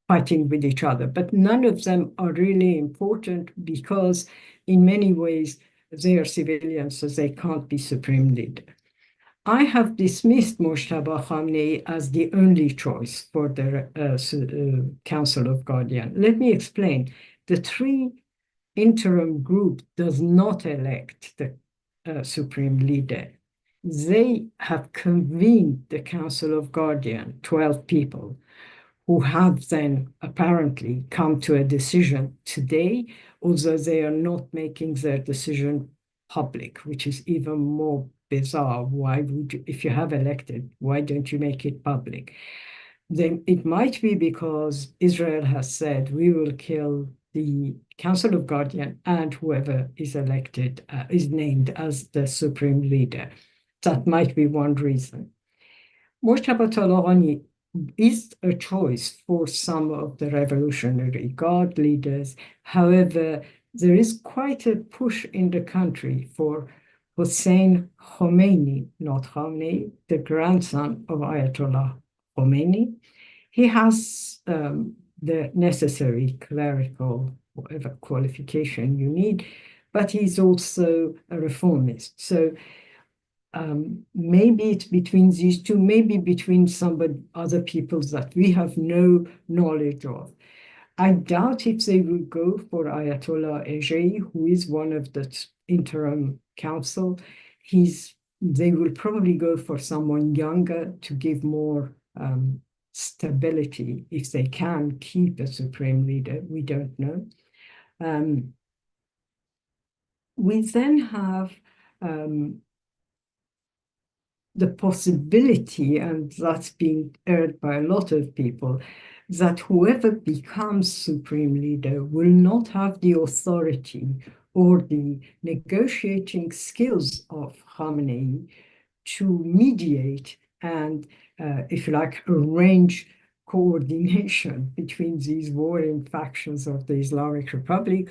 fighting with each other. But none of them are really important because in many ways they are civilians, so they can't be supreme leader. I have dismissed Mojtaba Khamenei as the only choice for the Council of Guardians. Let me explain. The three interim group does not elect the supreme leader. They have convened the Council of Guardians, 12 people, who have then apparently come to a decision today, although they are not making their decision public, which is even more bizarre. Why would you, if you have elected, why don't you make it public? Then it might be because Israel has said we will kill the Council of Guardians and whoever is elected is named as the supreme leader. That might be one reason. Mojtaba Tolagani is a choice for some of the Revolutionary Guard leaders. However, there is quite a push in the country for Hossein Khomeini, not Khamenei, the grandson of Ayatollah Khomeini. He has the necessary clerical, whatever qualification you need, but he's also a reformist. So maybe it's between these two, maybe between other people that we have no knowledge of. I doubt if they will go for Ayatollah Ejei, who is one of the interim council. They will probably go for someone younger to give more stability if they can keep a supreme leader. We don't know. We then have the possibility, and that's being aired by a lot of people, that whoever becomes supreme leader will not have the authority or the negotiating skills of Khamenei to mediate and, if you like, arrange coordination between these warring factions of the Islamic Republic,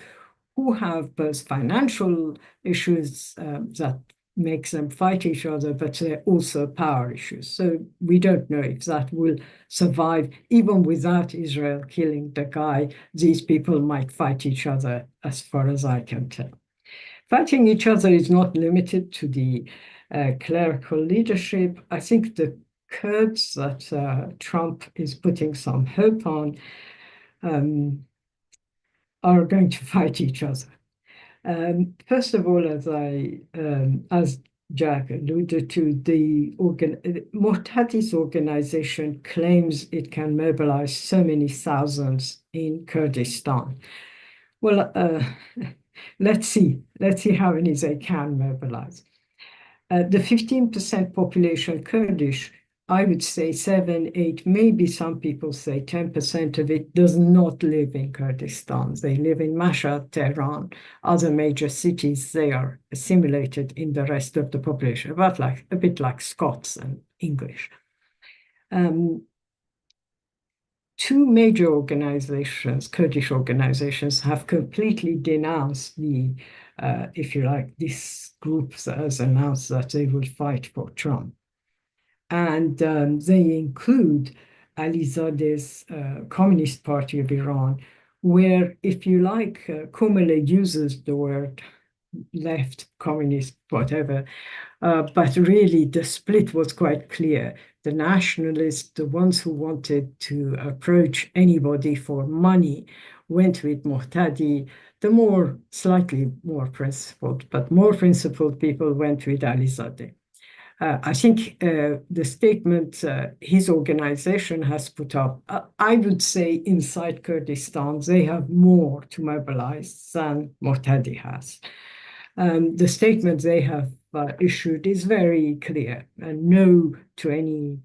who have both financial issues that makes them fight each other, but they're also power issues. So we don't know if that will survive. Even without Israel killing the guy, these people might fight each other, as far as I can tell. Fighting each other is not limited to the clerical leadership. I think the Kurds that Trump is putting some hope on are going to fight each other. First of all, as Jack alluded to, Muhtadi's organization claims it can mobilize so many thousands in Kurdistan. Well, let's see how many they can mobilize. The 15% population Kurdish, I would say 7, 8, maybe some people say 10% of it does not live in Kurdistan. They live in Mashhad, Tehran, other major cities. They are assimilated in the rest of the population, about a bit like Scots and English. Two major organizations, Kurdish organizations, have completely denounced if you like, this group that has announced that they will fight for Trump. And they include Alizade's Communist Party of Iran, where, if you like, Komele uses the word left, communist, whatever, but really the split was quite clear. The nationalists, the ones who wanted to approach anybody for money, went with Muhtadi. The slightly more principled, but more principled people went with Alizadeh. I think the statement his organization has put up, I would say inside Kurdistan, they have more to mobilize than Mu'tadi has. The statement they have issued is very clear, and no to any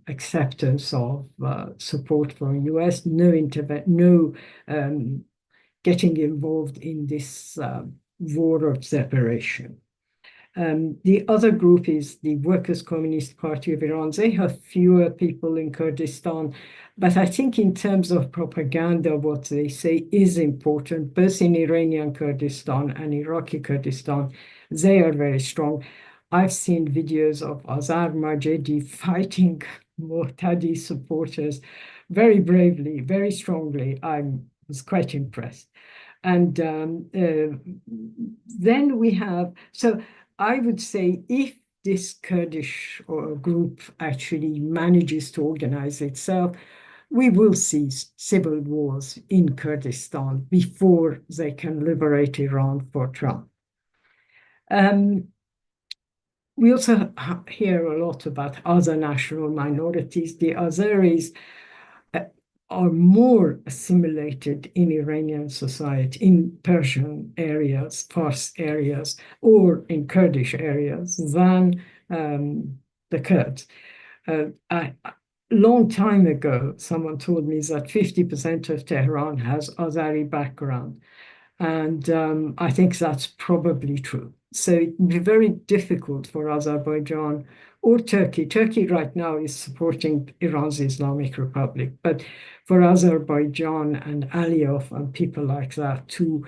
acceptance of support from US, no getting involved in this war of separation. The other group is the Workers' Communist Party of Iran. They have fewer people in Kurdistan, but I think in terms of propaganda, what they say is important, both in Iranian Kurdistan and Iraqi Kurdistan. They are very strong. I've seen videos of Azar Majidi fighting Mu'tadi supporters very bravely, very strongly. I was quite impressed. And then we have, so I would say if this Kurdish group actually manages to organize itself, we will see civil wars in Kurdistan before they can liberate Iran for Trump. We also hear a lot about other national minorities. The Azeris are more assimilated in Iranian society, in Persian areas, Fars areas, or in Kurdish areas than the Kurds. A long time ago, someone told me that 50% of Tehran has Azeri background. And I think that's probably true. So it would be very difficult for Azerbaijan or Turkey. Turkey right now is supporting Iran's Islamic Republic, but for Azerbaijan and Aliyev and people like that to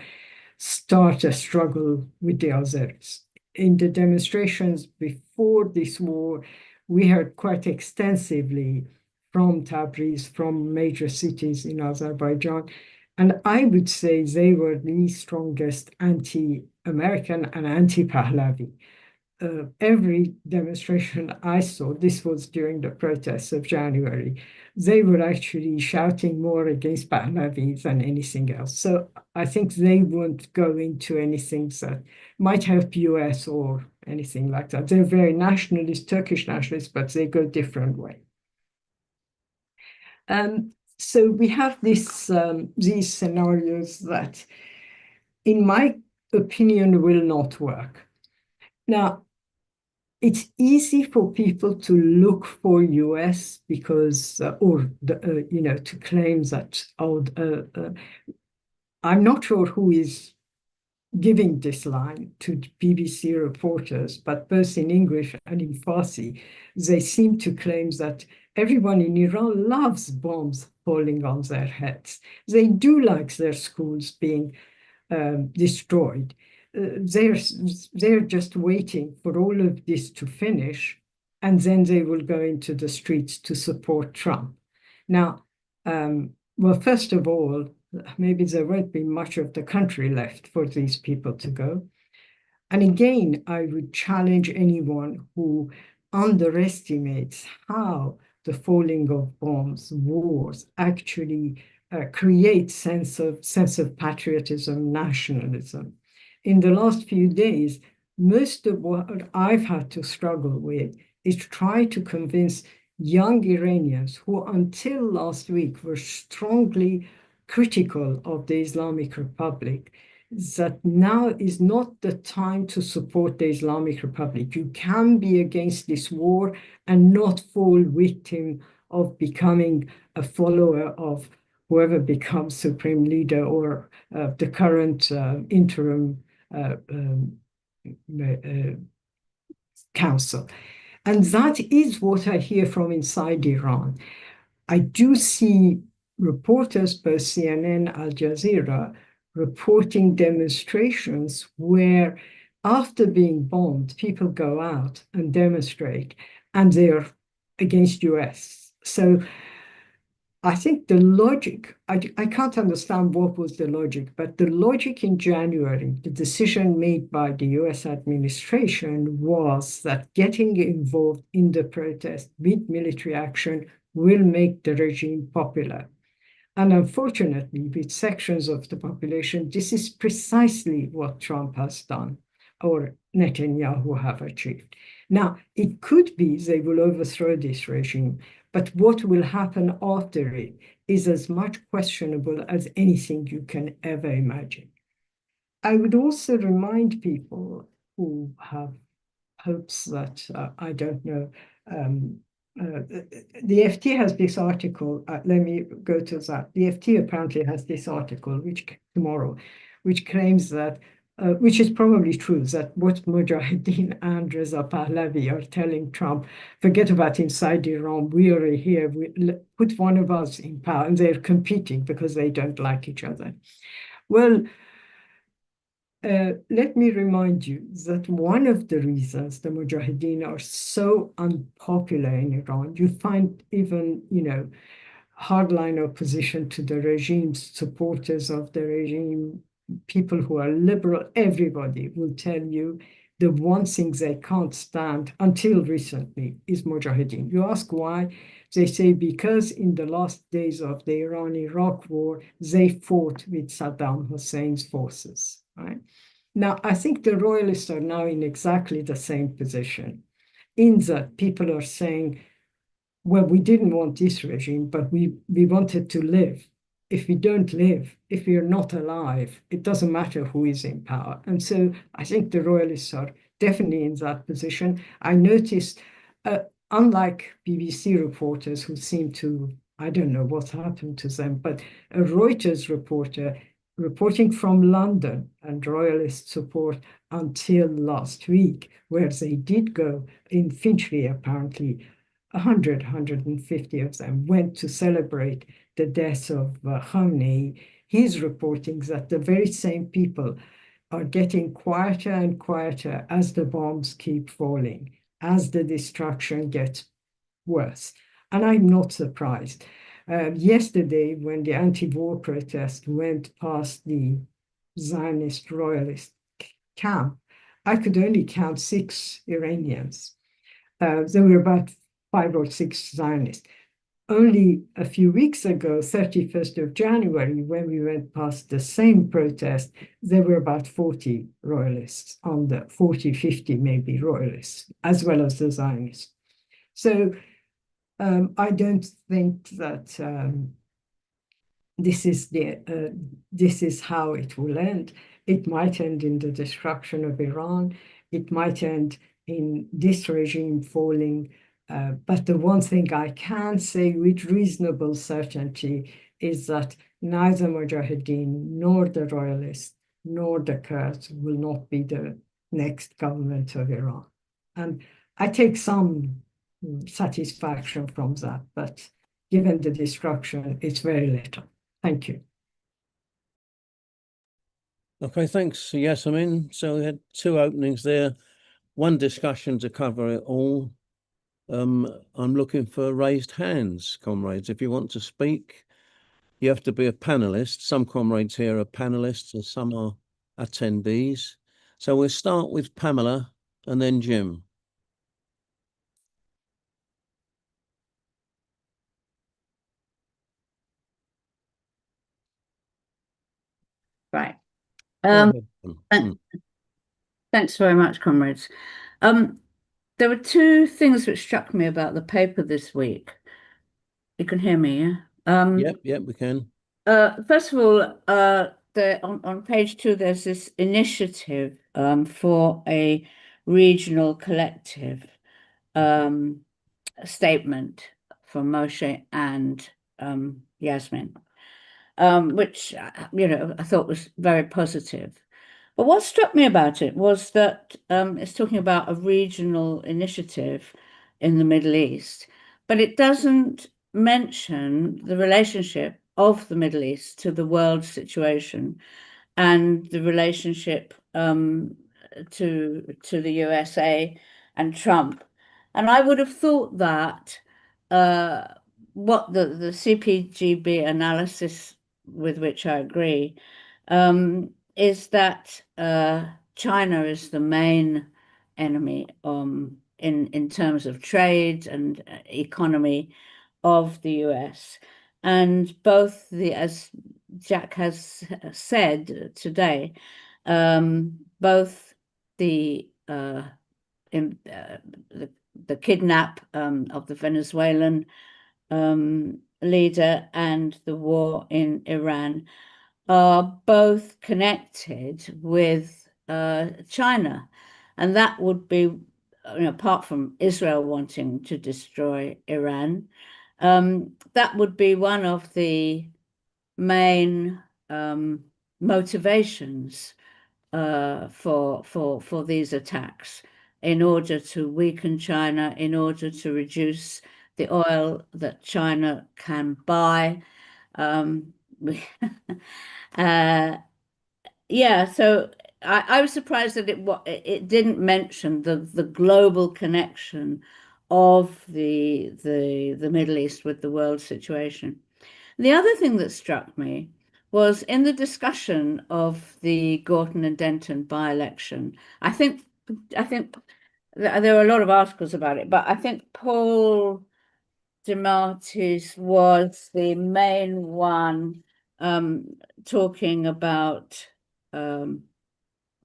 start a struggle with the Azeris. In the demonstrations before this war, we heard quite extensively from Tabriz, from major cities in Azerbaijan, and I would say they were the strongest anti-American and anti-Pahlavi. Every demonstration I saw, this was during the protests of January, they were actually shouting more against Pahlavi than anything else. So I think they won't go into anything that might help US or anything like that. They're very nationalist, Turkish nationalists, but they go a different way. So we have these scenarios that, in my opinion, will not work. Now, it's easy for people to look for US because, to claim that, I'm not sure who is giving this line to BBC reporters, but both in English and in Farsi, they seem to claim that everyone in Iran loves bombs falling on their heads. They do like their schools being destroyed. They're just waiting for all of this to finish, and then they will go into the streets to support Trump. Now, well, first of all, maybe there won't be much of the country left for these people to go. And again, I would challenge anyone who underestimates how the falling of bombs, wars, actually create sense of patriotism, nationalism. In the last few days, most of what I've had to struggle with is try to convince young Iranians who until last week were strongly critical of the Islamic Republic that now is not the time to support the Islamic Republic. You can be against this war and not fall victim of becoming a follower of whoever becomes supreme leader or the current interim council. And that is what I hear from inside Iran. I do see reporters, both CNN, Al Jazeera, reporting demonstrations where after being bombed, people go out and demonstrate, and they're against US. So I think the logic, I can't understand what was the logic, but the logic in January, the decision made by the US administration was that getting involved in the protest with military action will make the regime popular. And unfortunately, with sections of the population, this is precisely what Trump has done or Netanyahu have achieved. Now, it could be they will overthrow this regime, but what will happen after it is as much questionable as anything you can ever imagine. I would also remind people who have hopes that, I don't know, the FT has this article, let me go to that. The FT apparently has this article, tomorrow, which claims that, which is probably true, that what Mujahideen and Reza Pahlavi are telling Trump, forget about inside Iran, we are here, put one of us in power, and they're competing because they don't like each other. Well, let me remind you that one of the reasons the Mujahideen are so unpopular in Iran, you find even, hardline opposition to the regime, supporters of the regime, people who are liberal, everybody will tell you the one thing they can't stand until recently is Mujahideen. You ask why? They say because in the last days of the Iran-Iraq war, they fought with Saddam Hussein's forces, right? Now, I think the royalists are now in exactly the same position, in that people are saying, well, we didn't want this regime, but we wanted to live. If we don't live, if we are not alive, it doesn't matter who is in power. And so I think the royalists are definitely in that position. I noticed, unlike BBC reporters who seem to, I don't know what happened to them, but a Reuters reporter reporting from London and royalist support until last week, where they did go in Finchley, apparently, 150 of them went to celebrate the death of Khamenei. He's reporting that the very same people are getting quieter and quieter as the bombs keep falling, as the destruction gets worse. And I'm not surprised. Yesterday, when the anti-war protest went past the Zionist royalist camp, I could only count 6 Iranians. There were about 5 or 6 Zionists. Only a few weeks ago, 31st of January, when we went past the same protest, there were about 40 royalists on the 40, 50 maybe royalists, as well as the Zionists. So I don't think that this is how it will end. It might end in the destruction of Iran. It might end in this regime falling. But the one thing I can say with reasonable certainty is that neither Mujahideen nor the royalists nor the Kurds will not be the next government of Iran. And I take some satisfaction from that, but given the destruction, it's very little. Thank you. Okay, thanks, Yassamine. So we had 2 openings there, one discussion to cover it all. I'm looking for raised hands, comrades. If you want to speak, you have to be a panelist. Some comrades here are panelists and some are attendees. So we'll start with Pamela and then Jim. Right. Go ahead. Thanks very much, comrades. There were 2 things which struck me about the paper this week. You can hear me, yeah? Yep, we can. First of all, on page 2, there's this initiative for a regional collective statement from Moshe and Yasmin, which I thought was very positive. But what struck me about it was that it's talking about a regional initiative in the Middle East, but it doesn't mention the relationship of the Middle East to the world situation and the relationship to the USA and Trump. And I would have thought that what the CPGB analysis, with which I agree, is that China is the main enemy in terms of trade and economy of the US. And both as Jack has said today, both the the kidnap of the Venezuelan leader and the war in Iran are both connected with China. And that would be, apart from Israel wanting to destroy Iran, that would be one of the main motivations for these attacks, in order to weaken China, in order to reduce the oil that China can buy. Yeah, so I was surprised that it didn't mention the global connection of the Middle East with the world situation. The other thing that struck me was in the discussion of the Gorton and Denton by-election. I think there were a lot of articles about it, but I think Paul DeMartis was the main one talking about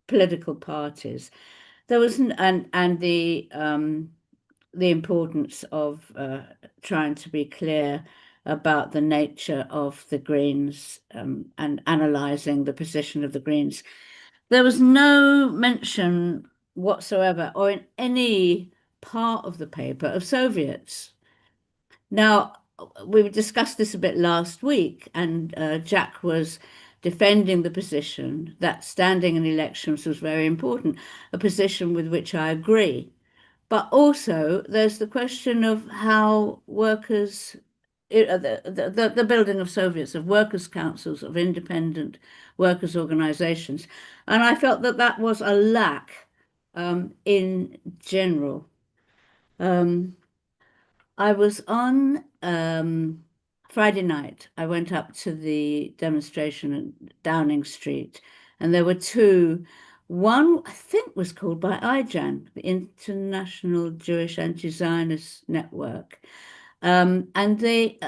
political parties. There was and the importance of trying to be clear about the nature of the Greens and analysing the position of the Greens. There was no mention whatsoever, or in any part of the paper, of Soviets. Now, we discussed this a bit last week, and Jack was defending the position that standing in elections was very important, a position with which I agree. But also, there's the question of how workers, the building of Soviets, of workers' councils, of independent workers' organizations. And I felt that that was a lack in general. I was on Friday night. I went up to the demonstration at Downing Street, and there were two. One, I think, was called by IJAN, the International Jewish Anti-Zionist Network, and they.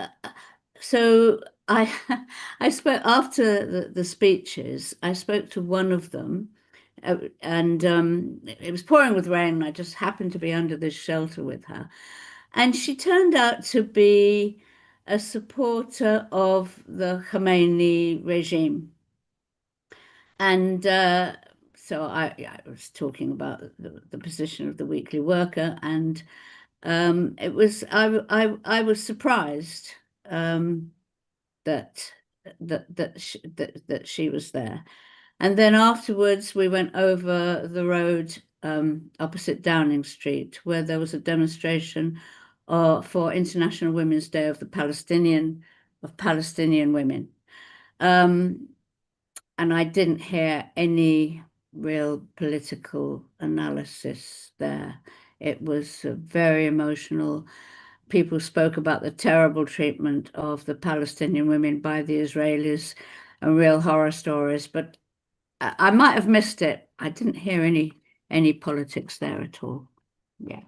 So I, I spoke after the speeches. I spoke to one of them, and it was pouring with rain, and I just happened to be under this shelter with her. And she turned out to be a supporter of the Khomeini regime. And so I was talking about the position of the weekly worker, and it was I was surprised that she was there. And then afterwards, we went over the road opposite Downing Street, where there was a demonstration for International Women's Day of Palestinian women. And I didn't hear any real political analysis there. It was very emotional. People spoke about the terrible treatment of the Palestinian women by the Israelis and real horror stories, but I might have missed it. I didn't hear any politics there at all. Yeah.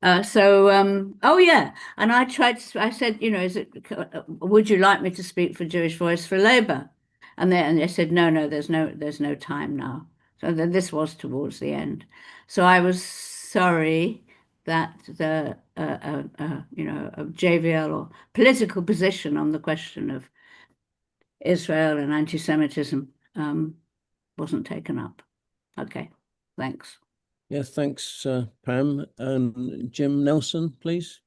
Oh yeah, and I said, would you like me to speak for Jewish Voice for Labour? And they said, no, there's no time now. So then this was towards the end. So I was sorry that the a JVL or political position on the question of Israel and anti-Semitism wasn't taken up. Okay, thanks. Yeah, thanks, Pam. Jim Nelson, please.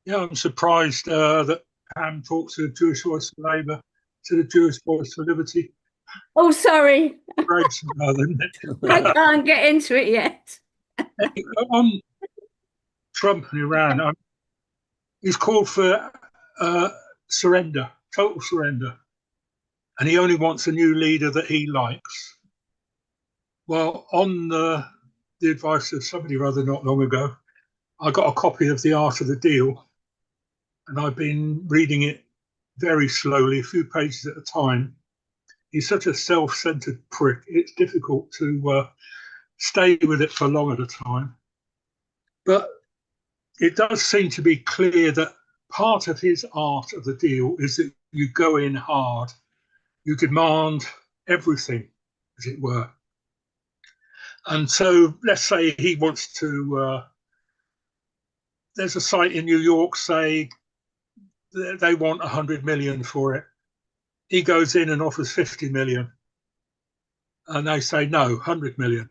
Yeah, I'm surprised that Pam talks to the Jewish Voice for Labour, to the Jewish Voice for Liberty. Oh, sorry. Great, I can't get into it yet. On Trump and Iran, he's called for surrender, total surrender, and he only wants a new leader that he likes. Well, on the advice of somebody rather not long ago, I got a copy of The Art of the Deal, and I've been reading it very slowly, a few pages at a time. He's such a self-centered prick. It's difficult to stay with it for long at a time. But it does seem to be clear that part of his art of the deal is that you go in hard. You demand everything, as it were. And so let's say he wants to, there's a site in New York, say they want 100 million for it. He goes in and offers 50 million. And they say, no, 100 million.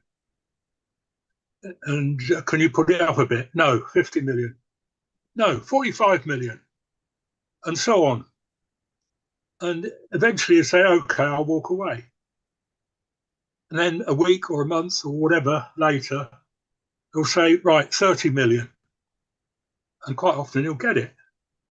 And can you put it up a bit? No, 50 million. No, 45 million. And so on. And eventually you say, okay, I'll walk away. And then a week or a month or whatever later, he'll say, right, 30 million. And quite often he'll get it.